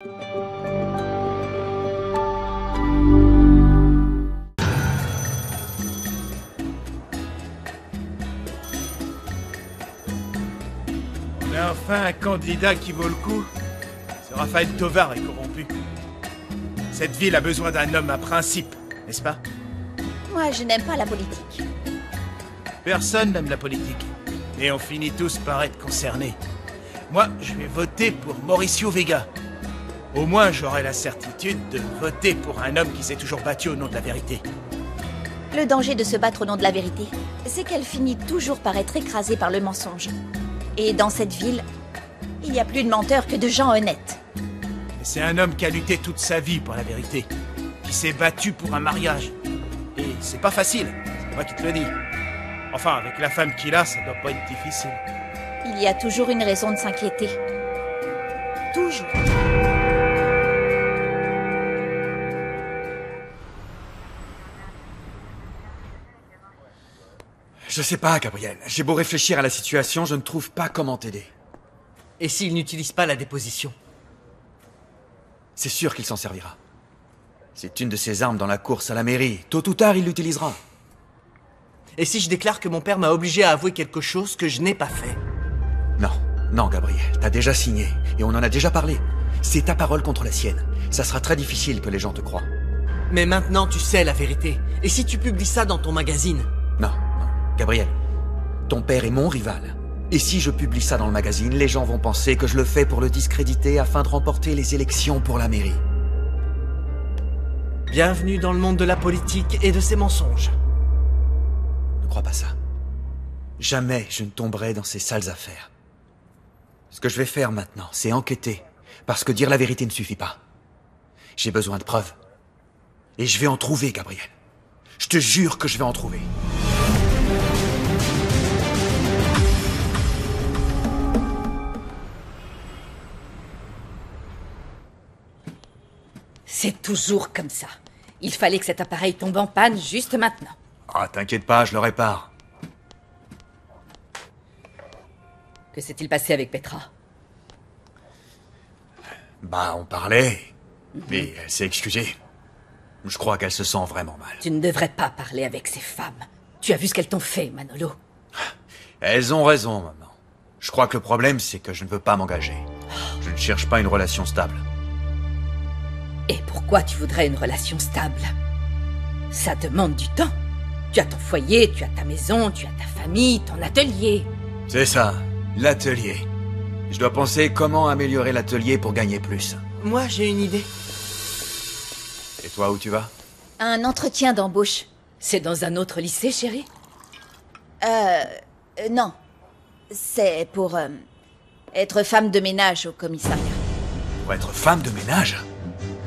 Mais enfin, un candidat qui vaut le coup. Ce Raphaël Tovar est corrompu. Cette ville a besoin d'un homme à principe, n'est-ce pas? Moi, je n'aime pas la politique. Personne n'aime la politique. Et on finit tous par être concernés. Moi, je vais voter pour Mauricio Vega. Au moins, j'aurai la certitude de voter pour un homme qui s'est toujours battu au nom de la vérité. Le danger de se battre au nom de la vérité, c'est qu'elle finit toujours par être écrasée par le mensonge. Et dans cette ville, il y a plus de menteurs que de gens honnêtes. Et c'est un homme qui a lutté toute sa vie pour la vérité. Qui s'est battu pour un mariage. Et c'est pas facile, c'est moi qui te le dis. Enfin, avec la femme qu'il a, ça doit pas être difficile. Il y a toujours une raison de s'inquiéter. Toujours. Je sais pas, Gabriel. J'ai beau réfléchir à la situation, je ne trouve pas comment t'aider. Et s'il n'utilise pas la déposition? C'est sûr qu'il s'en servira. C'est une de ses armes dans la course à la mairie. Tôt ou tard, il l'utilisera. Et si je déclare que mon père m'a obligé à avouer quelque chose que je n'ai pas fait? Non, non, Gabriel. T'as déjà signé. Et on en a déjà parlé. C'est ta parole contre la sienne. Ça sera très difficile que les gens te croient. Mais maintenant, tu sais la vérité. Et si tu publies ça dans ton magazine? Non, non. Gabriel, ton père est mon rival. Et si je publie ça dans le magazine, les gens vont penser que je le fais pour le discréditer afin de remporter les élections pour la mairie. Bienvenue dans le monde de la politique et de ses mensonges. Ne crois pas ça. Jamais je ne tomberai dans ces sales affaires. Ce que je vais faire maintenant, c'est enquêter. Parce que dire la vérité ne suffit pas. J'ai besoin de preuves. Et je vais en trouver, Gabriel. Je te jure que je vais en trouver. C'est toujours comme ça. Il fallait que cet appareil tombe en panne juste maintenant. Ah, t'inquiète pas, je le répare. Que s'est-il passé avec Petra? Bah, on parlait. Mais elle s'est excusée. Je crois qu'elle se sent vraiment mal. Tu ne devrais pas parler avec ces femmes. Tu as vu ce qu'elles t'ont fait, Manolo. Elles ont raison, maman. Je crois que le problème, c'est que je ne veux pas m'engager. Je ne cherche pas une relation stable. Et pourquoi tu voudrais une relation stable? Ça demande du temps. Tu as ton foyer, tu as ta maison, tu as ta famille, ton atelier. C'est ça, l'atelier. Je dois penser comment améliorer l'atelier pour gagner plus. Moi, j'ai une idée. Et toi, où tu vas? Un entretien d'embauche. C'est dans un autre lycée, chérie? Non. C'est pour, être femme de ménage au commissariat. Pour être femme de ménage?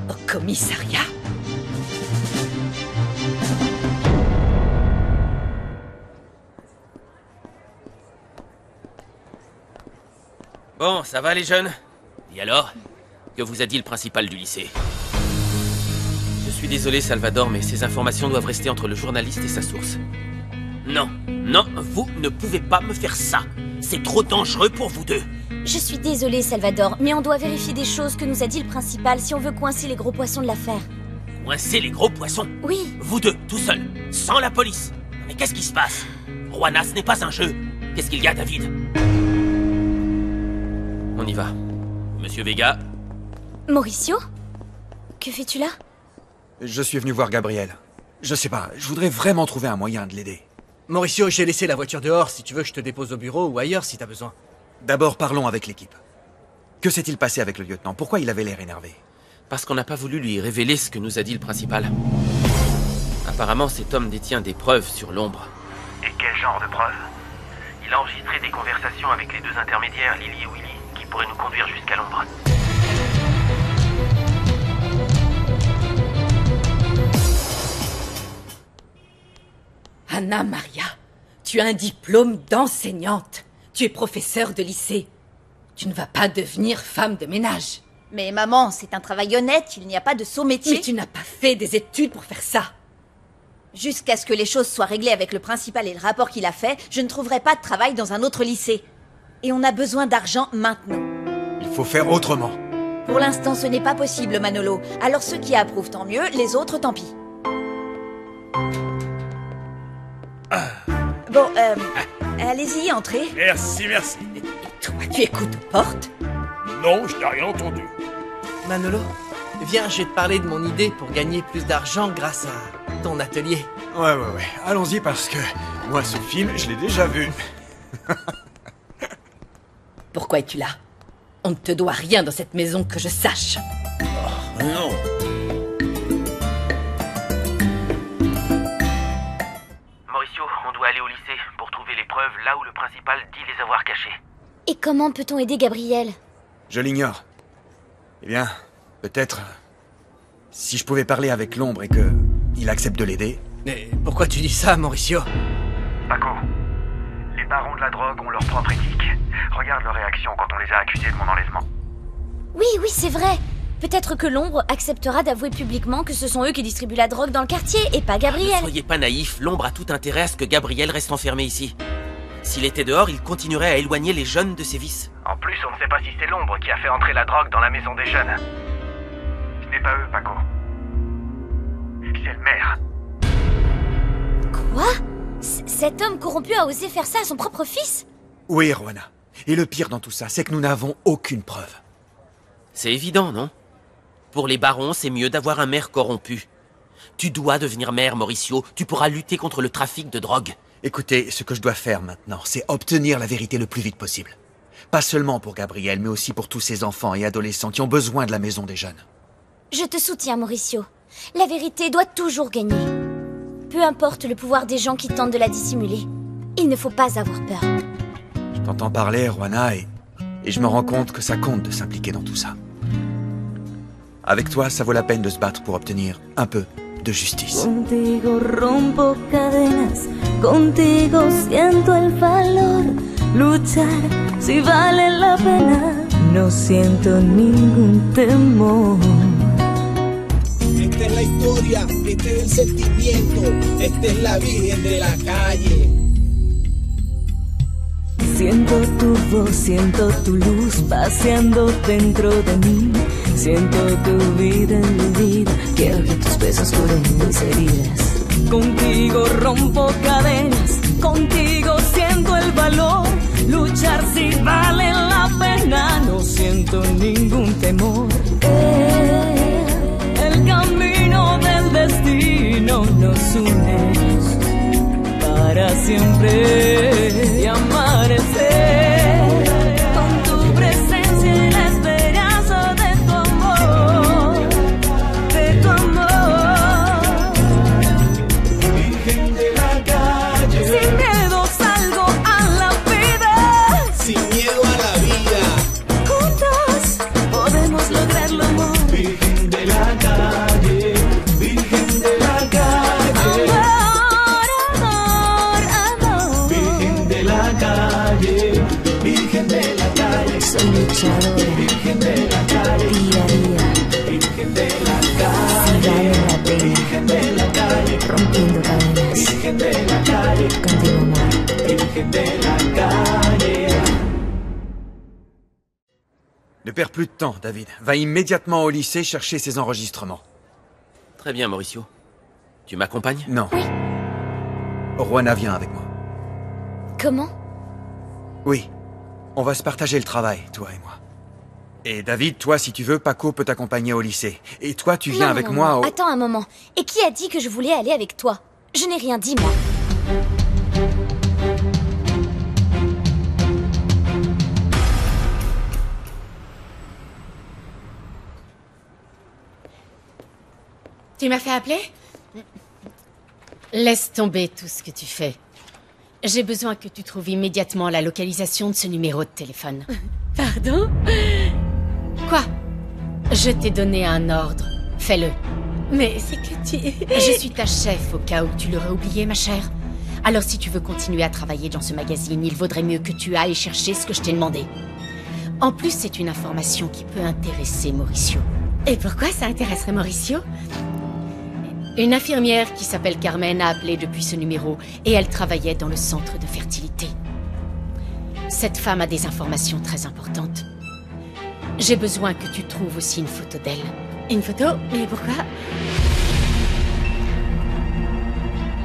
Au commissariat? Bon, ça va les jeunes? Et alors? Que vous a dit le principal du lycée? Je suis désolé Salvador, mais ces informations doivent rester entre le journaliste et sa source. Non, non, vous ne pouvez pas me faire ça. C'est trop dangereux pour vous deux. Je suis désolée, Salvador, mais on doit vérifier des choses que nous a dit le principal si on veut coincer les gros poissons de l'affaire. Coincer les gros poissons? Oui. Vous deux, tout seuls, sans la police. Mais qu'est-ce qui se passe? Juana, ce n'est pas un jeu. Qu'est-ce qu'il y a, David? On y va. Monsieur Vega? Mauricio? Que fais-tu là? Je suis venu voir Gabriel. Je sais pas, je voudrais vraiment trouver un moyen de l'aider. Mauricio, j'ai laissé la voiture dehors. Si tu veux, je te dépose au bureau ou ailleurs si t'as besoin. D'abord, parlons avec l'équipe. Que s'est-il passé avec le lieutenant? Pourquoi il avait l'air énervé? Parce qu'on n'a pas voulu lui révéler ce que nous a dit le principal. Apparemment, cet homme détient des preuves sur l'ombre. Et quel genre de preuves? Il a enregistré des conversations avec les deux intermédiaires, Lily et Willy, qui pourraient nous conduire jusqu'à l'ombre. Anna Maria, tu as un diplôme d'enseignante. Tu es professeure de lycée. Tu ne vas pas devenir femme de ménage. Mais maman, c'est un travail honnête, il n'y a pas de saut métier. Mais tu n'as pas fait des études pour faire ça. Jusqu'à ce que les choses soient réglées avec le principal et le rapport qu'il a fait, je ne trouverai pas de travail dans un autre lycée. Et on a besoin d'argent maintenant. Il faut faire autrement. Pour l'instant, ce n'est pas possible, Manolo. Alors ceux qui approuvent, tant mieux, les autres, tant pis. Bon, allez-y, entrez. Merci, merci. Et toi, tu écoutes aux portes? Non, je n'ai rien entendu. Manolo, viens, je vais te parler de mon idée pour gagner plus d'argent grâce à ton atelier. Ouais. Allons-y parce que moi, ce film, je l'ai déjà vu. Pourquoi es-tu là? On ne te doit rien dans cette maison que je sache. Non. Mauricio, on doit aller au lycée pour trouver les preuves là où le principal dit les avoir cachées. Et comment peut-on aider Gabriel? Je l'ignore. Eh bien, peut-être... si je pouvais parler avec l'ombre et que... il accepte de l'aider... Mais pourquoi tu dis ça, Mauricio? Paco, les barons de la drogue ont leur propre éthique. Regarde leur réaction quand on les a accusés de mon enlèvement. Oui, c'est vrai. Peut-être que l'ombre acceptera d'avouer publiquement que ce sont eux qui distribuent la drogue dans le quartier et pas Ne Gabriel. soyez pas naïfs, l'ombre a tout intérêt à ce que Gabriel reste enfermé ici. S'il était dehors, il continuerait à éloigner les jeunes de ses vices. En plus, on ne sait pas si c'est l'ombre qui a fait entrer la drogue dans la maison des jeunes. Ce n'est pas eux, Paco. C'est le maire. Quoi? Cet homme corrompu a osé faire ça à son propre fils? Oui, Rowana. Et le pire dans tout ça, c'est que nous n'avons aucune preuve. C'est évident, non? Pour les barons, c'est mieux d'avoir un maire corrompu. Tu dois devenir maire, Mauricio. Tu pourras lutter contre le trafic de drogue. Écoutez, ce que je dois faire maintenant, c'est obtenir la vérité le plus vite possible. Pas seulement pour Gabriel, mais aussi pour tous ces enfants et adolescents qui ont besoin de la maison des jeunes. Je te soutiens, Mauricio. La vérité doit toujours gagner. Peu importe le pouvoir des gens qui tentent de la dissimuler. Il ne faut pas avoir peur. Je t'entends parler, Rowana, et je me rends compte que ça compte de s'impliquer dans tout ça. Avec toi, ça vaut la peine de se battre pour obtenir un peu de justice. Contigo rompo cadenas, contigo siento el valor. Luchar si vale la pena, no siento ningún temor. Esta es la historia, este es el sentimiento, esta es la Virgen de la calle. Siento tu voz, siento tu luz paseando dentro de mí. Siento tu vida en mi vida, quiero que tus besos curen mis heridas. Contigo rompo cadenas, contigo siento el valor. Luchar si vale la pena, no siento ningún temor. El camino del destino nos une para siempre y amanecer con tu presencia y la esperanza de tu amor, de tu amor. Virgen de la calle, Sin miedo salgo a la vida, sin miedo a la vida. juntos podemos lograr lo amor. Virgen de la calle, Virgen de la calle. Amor, amor. Virgen de la calle, Virgen de la calle. Soy luchadora, Virgen de la calle, día a día, Virgen de la si calle, vale la pena, Virgen de la calle, rompiendo cadenas, Virgen de la calle, contigo amor. Virgen de la calle. Ne perds plus de temps, David. Va immédiatement au lycée chercher ses enregistrements. Très bien, Mauricio. Tu m'accompagnes? Non. Oui. Rowana vient avec moi. Comment? Oui. On va se partager le travail, toi et moi. Et David, toi, si tu veux, Paco peut t'accompagner au lycée. Et toi, tu viens Non, avec non, moi non. au... Attends un moment. Et qui a dit que je voulais aller avec toi? Je n'ai rien dit, moi. Tu m'as fait appeler? Laisse tomber tout ce que tu fais. J'ai besoin que tu trouves immédiatement la localisation de ce numéro de téléphone. Pardon? Quoi? Je t'ai donné un ordre. Fais-le. Mais c'est que tu... Je suis ta chef au cas où tu l'aurais oublié, ma chère. Alors si tu veux continuer à travailler dans ce magazine, il vaudrait mieux que tu ailles chercher ce que je t'ai demandé. En plus, c'est une information qui peut intéresser Mauricio. Et pourquoi ça intéresserait Mauricio? Une infirmière qui s'appelle Carmen a appelé depuis ce numéro et elle travaillait dans le centre de fertilité. Cette femme a des informations très importantes. J'ai besoin que tu trouves aussi une photo d'elle. Une photo? Mais pourquoi?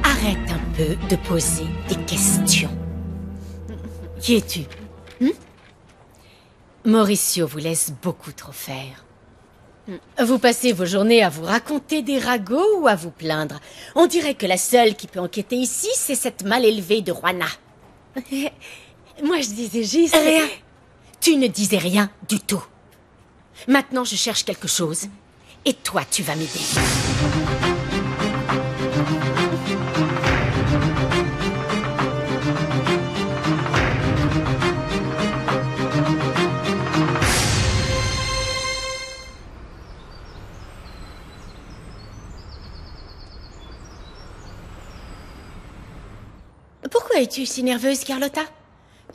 Arrête un peu de poser des questions. Qui es-tu? Mauricio vous laisse beaucoup trop faire. Vous passez vos journées à vous raconter des ragots ou à vous plaindre. On dirait que la seule qui peut enquêter ici, c'est cette mal élevée de Juana. Moi, je disais juste... Rien. Tu ne disais rien du tout. Maintenant, je cherche quelque chose. Et toi, tu vas m'aider. Pourquoi es-tu si nerveuse, Carlotta?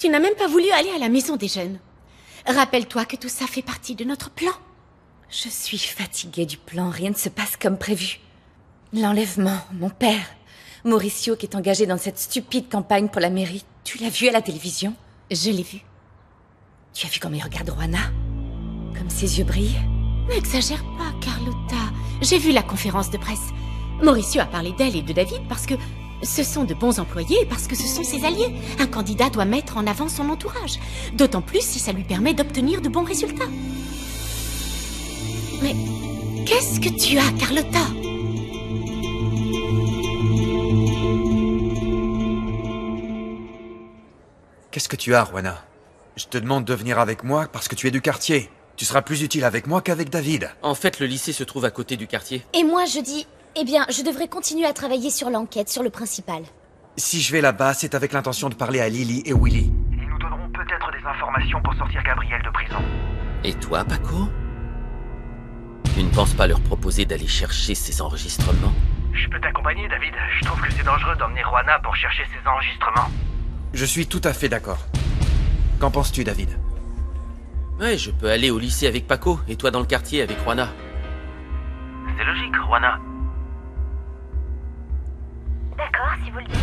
Tu n'as même pas voulu aller à la maison des jeunes. Rappelle-toi que tout ça fait partie de notre plan. Je suis fatiguée du plan, rien ne se passe comme prévu. L'enlèvement, mon père, Mauricio qui est engagé dans cette stupide campagne pour la mairie. Tu l'as vu à la télévision? Je l'ai vu. Tu as vu comment il regarde Juana? Comme ses yeux brillent? N'exagère pas, Carlotta. J'ai vu la conférence de presse. Mauricio a parlé d'elle et de David parce que ce sont de bons employés et parce que ce sont ses alliés. Un candidat doit mettre en avant son entourage. D'autant plus si ça lui permet d'obtenir de bons résultats. Mais qu'est-ce que tu as, Carlotta? Qu'est-ce que tu as, Juana? Je te demande de venir avec moi parce que tu es du quartier. Tu seras plus utile avec moi qu'avec David. En fait, le lycée se trouve à côté du quartier. Et moi, je dis... Eh bien, je devrais continuer à travailler sur l'enquête, sur le principal. Si je vais là-bas, c'est avec l'intention de parler à Lily et Willy. Ils nous donneront peut-être des informations pour sortir Gabriel de prison. Et toi, Paco? Tu ne penses pas leur proposer d'aller chercher ces enregistrements? Je peux t'accompagner, David. Je trouve que c'est dangereux d'emmener Juana pour chercher ses enregistrements. Je suis tout à fait d'accord. Qu'en penses-tu, David? Ouais, je peux aller au lycée avec Paco, et toi dans le quartier avec Juana. C'est logique, Juana. D'accord, si vous le dites.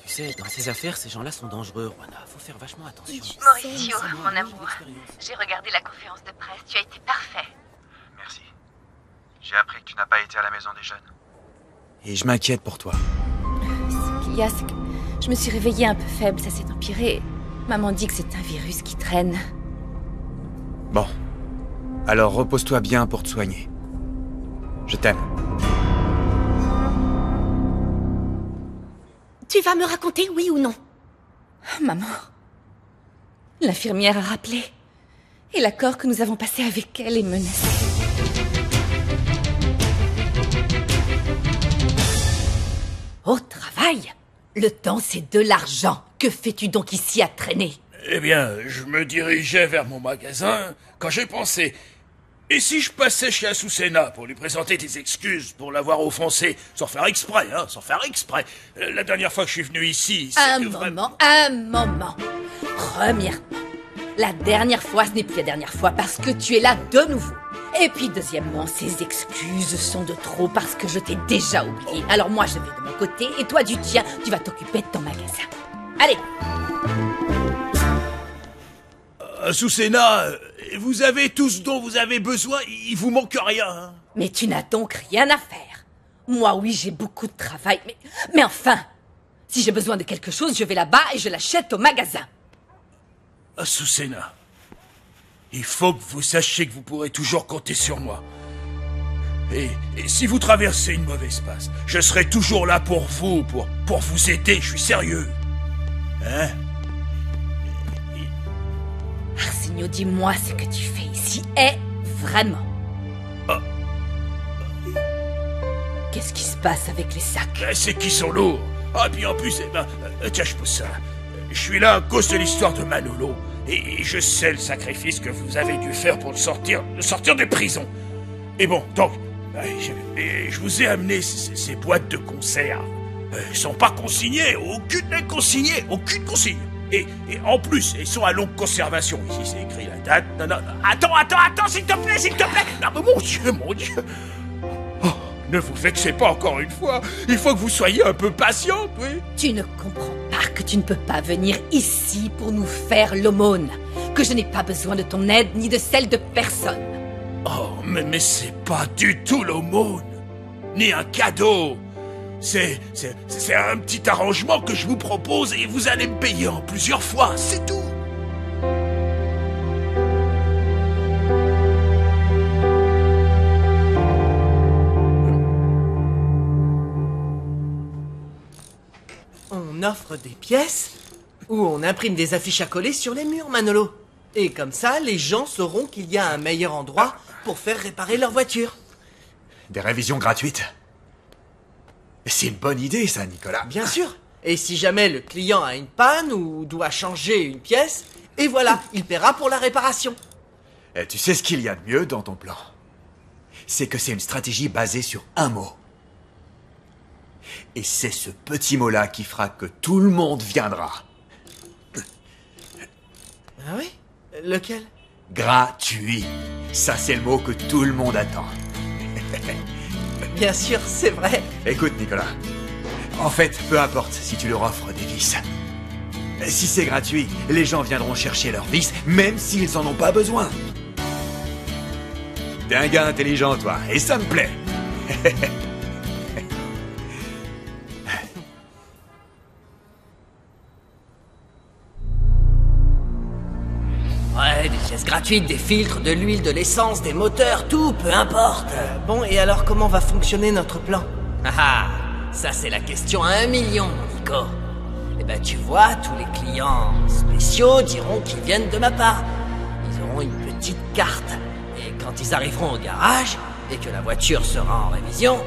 Tu sais, dans ces affaires, ces gens-là sont dangereux, Juana. Faut faire vachement attention. Mauricio, mon amour, j'ai regardé la conférence de presse. Tu as été parfait. Merci. J'ai appris que tu n'as pas été à la maison des jeunes. Et je m'inquiète pour toi. Ce qu'il y a, c'est que je me suis réveillée un peu faible, ça s'est empiré. Maman dit que c'est un virus qui traîne. Bon. Alors repose-toi bien pour te soigner. Je t'aime. Tu vas me raconter, oui ou non? Maman. L'infirmière a rappelé. Et l'accord que nous avons passé avec elle est menacé. Au travail? Le temps, c'est de l'argent. Que fais-tu donc ici à traîner? Eh bien, je me dirigeais vers mon magasin quand j'ai pensé... Et si je passais chez Azucena pour lui présenter tes excuses pour l'avoir offensé, sans faire exprès, hein, sans faire exprès. La dernière fois que je suis venu ici, c'était vraiment... Un moment. Premièrement, la dernière fois, ce n'est plus la dernière fois parce que tu es là de nouveau. Et puis deuxièmement, ces excuses sont de trop parce que je t'ai déjà oublié. Alors moi, je vais de mon côté et toi du tien, tu vas t'occuper de ton magasin. Allez! Azucena, vous avez tout ce dont vous avez besoin, il vous manque rien. Hein. Mais tu n'as donc rien à faire. Moi, oui, j'ai beaucoup de travail, mais enfin, si j'ai besoin de quelque chose, je vais là-bas et je l'achète au magasin. Azucena, il faut que vous sachiez que vous pourrez toujours compter sur moi. Et si vous traversez une mauvaise passe, je serai toujours là pour vous, pour vous aider, je suis sérieux. Hein? Arsenio, dis-moi ce que tu fais ici est vraiment. Qu'est-ce qui se passe avec les sacs? C'est qu'ils sont lourds. Ah, puis en plus, tiens, je pousse ça. Je suis là à cause de l'histoire de Manolo. Et je sais le sacrifice que vous avez dû faire pour le sortir de prison. Et bon, donc, je vous ai amené ces boîtes de conserve. Elles sont pas consignées, aucune n'est consignée, aucune consigne. Et en plus, ils sont à longue conservation. Ici, c'est écrit la date. Non. Attends, s'il te plaît. Non, mais mon Dieu. Oh, Ne vous vexez pas encore une fois. Il faut que vous soyez un peu patiente, oui. Tu ne comprends pas que tu ne peux pas venir ici pour nous faire l'aumône. Que je n'ai pas besoin de ton aide ni de celle de personne. Oh, mais c'est pas du tout l'aumône. Ni un cadeau. C'est un petit arrangement que je vous propose et vous allez me payer en plusieurs fois, c'est tout. On offre des pièces ou on imprime des affiches à coller sur les murs, Manolo. Et comme ça, les gens sauront qu'il y a un meilleur endroit pour faire réparer leur voiture. Des révisions gratuites. C'est une bonne idée, ça, Nicolas. Bien sûr. Et si jamais le client a une panne ou doit changer une pièce, et voilà, il paiera pour la réparation. Et tu sais ce qu'il y a de mieux dans ton plan? C'est que c'est une stratégie basée sur un mot. Et c'est ce petit mot-là qui fera que tout le monde viendra. Ah oui? Lequel? Gratuit. Ça, c'est le mot que tout le monde attend. Bien sûr, c'est vrai. Écoute, Nicolas. En fait, peu importe si tu leur offres des vis. Si c'est gratuit, les gens viendront chercher leurs vis, même s'ils en ont pas besoin. T'es un gars intelligent, toi, et ça me plaît. Ouais, des pièces gratuites, des filtres, de l'huile, de l'essence, des moteurs, tout, peu importe. Bon, et alors comment va fonctionner notre plan? Ah, ça c'est la question à 1 million, mon Nico. Eh ben tu vois, tous les clients spéciaux diront qu'ils viennent de ma part. Ils auront une petite carte. Et quand ils arriveront au garage, et que la voiture sera en révision,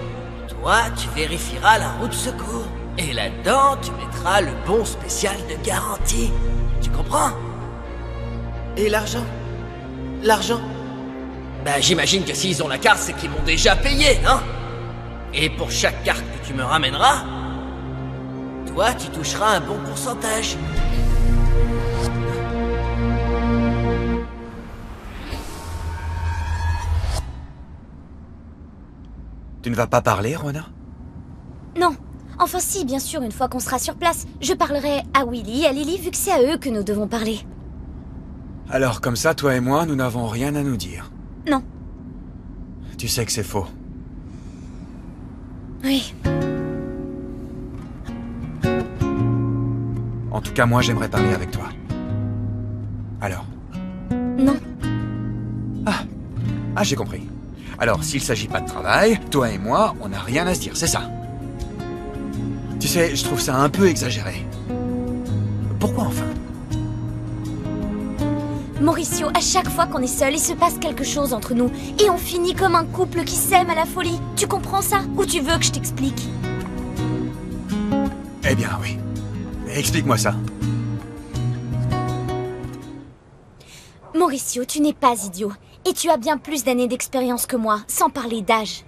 toi, tu vérifieras la roue de secours. Et là-dedans, tu mettras le bon spécial de garantie. Tu comprends? Et l'argent? L'argent? Bah j'imagine que s'ils ont la carte, c'est qu'ils m'ont déjà payé, hein? Et pour chaque carte que tu me ramèneras, toi tu toucheras un bon pourcentage. Tu ne vas pas parler, Rona? Non. Enfin si, bien sûr, une fois qu'on sera sur place. Je parlerai à Willy et à Lily, vu que c'est à eux que nous devons parler. Alors, comme ça, toi et moi, nous n'avons rien à nous dire. Non. Tu sais que c'est faux. Oui. En tout cas, moi, j'aimerais parler avec toi. Alors? Non. Ah, j'ai compris. Alors, s'il s'agit pas de travail, toi et moi, on n'a rien à se dire, c'est ça? Tu sais, je trouve ça un peu exagéré. Pourquoi enfin? Mauricio, à chaque fois qu'on est seul, il se passe quelque chose entre nous. Et on finit comme un couple qui s'aime à la folie. Tu comprends ça? Ou tu veux que je t'explique? Eh bien, oui. Explique-moi ça. Mauricio, tu n'es pas idiot. Et tu as bien plus d'années d'expérience que moi, sans parler d'âge.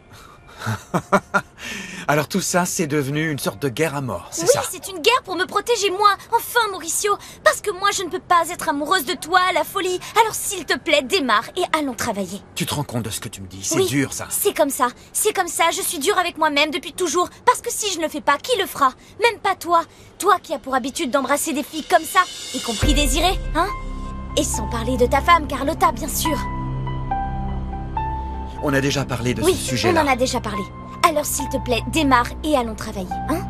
Alors tout ça, c'est devenu une sorte de guerre à mort, c'est oui, ça? Oui, c'est une guerre pour me protéger moi. Enfin, Mauricio, parce que moi, je ne peux pas être amoureuse de toi à la folie. Alors s'il te plaît, démarre et allons travailler. Tu te rends compte de ce que tu me dis? C'est oui, dur, ça. C'est comme ça. C'est comme ça. Je suis dure avec moi-même depuis toujours. Parce que si je ne le fais pas, qui le fera? Même pas toi. Toi qui as pour habitude d'embrasser des filles comme ça, y compris désirées, hein? Et sans parler de ta femme, Carlotta, bien sûr. On a déjà parlé de oui, ce sujet-là. On en a déjà parlé. Alors s'il te plaît, démarre et allons travailler, hein?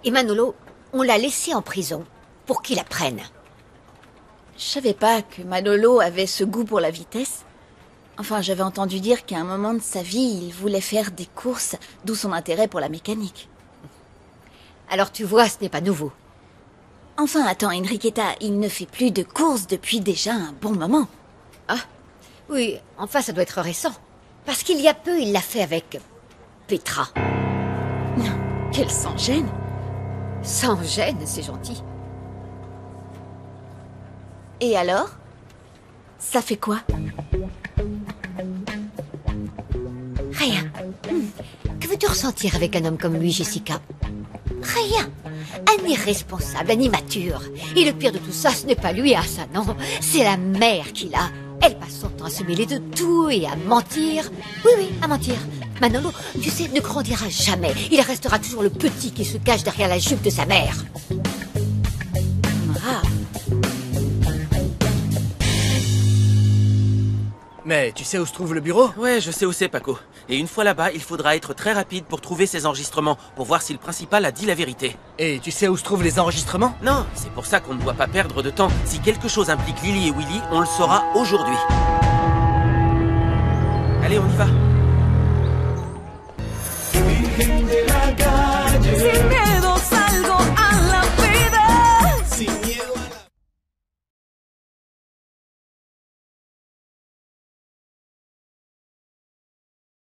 Et Manolo, on l'a laissé en prison pour qu'il apprenne. Je savais pas que Manolo avait ce goût pour la vitesse. Enfin, j'avais entendu dire qu'à un moment de sa vie, il voulait faire des courses, d'où son intérêt pour la mécanique. Alors tu vois, ce n'est pas nouveau. Enfin, attends, Enriqueta, il ne fait plus de courses depuis déjà un bon moment. Ah, oui, enfin ça doit être récent. Parce qu'il y a peu, il l'a fait avec Petra. Quelle sans-gêne. Sans gêne, c'est gentil. Et alors? Ça fait quoi? Rien. Que veux-tu ressentir avec un homme comme lui, Jessica? Rien. Un irresponsable, un immature. Et le pire de tout ça, ce n'est pas lui, ça non. C'est la mère qui l'a. Elle passe son temps à se mêler de tout et à mentir. Oui, à mentir. Manolo, tu sais, ne grandira jamais. Il restera toujours le petit qui se cache derrière la jupe de sa mère. Ah. Mais tu sais où se trouve le bureau? Ouais, je sais où c'est, Paco. Et une fois là-bas, il faudra être très rapide pour trouver ces enregistrements, pour voir si le principal a dit la vérité. Et tu sais où se trouvent les enregistrements? Non, c'est pour ça qu'on ne doit pas perdre de temps. Si quelque chose implique Lily et Willy, on le saura aujourd'hui. Allez, on y va.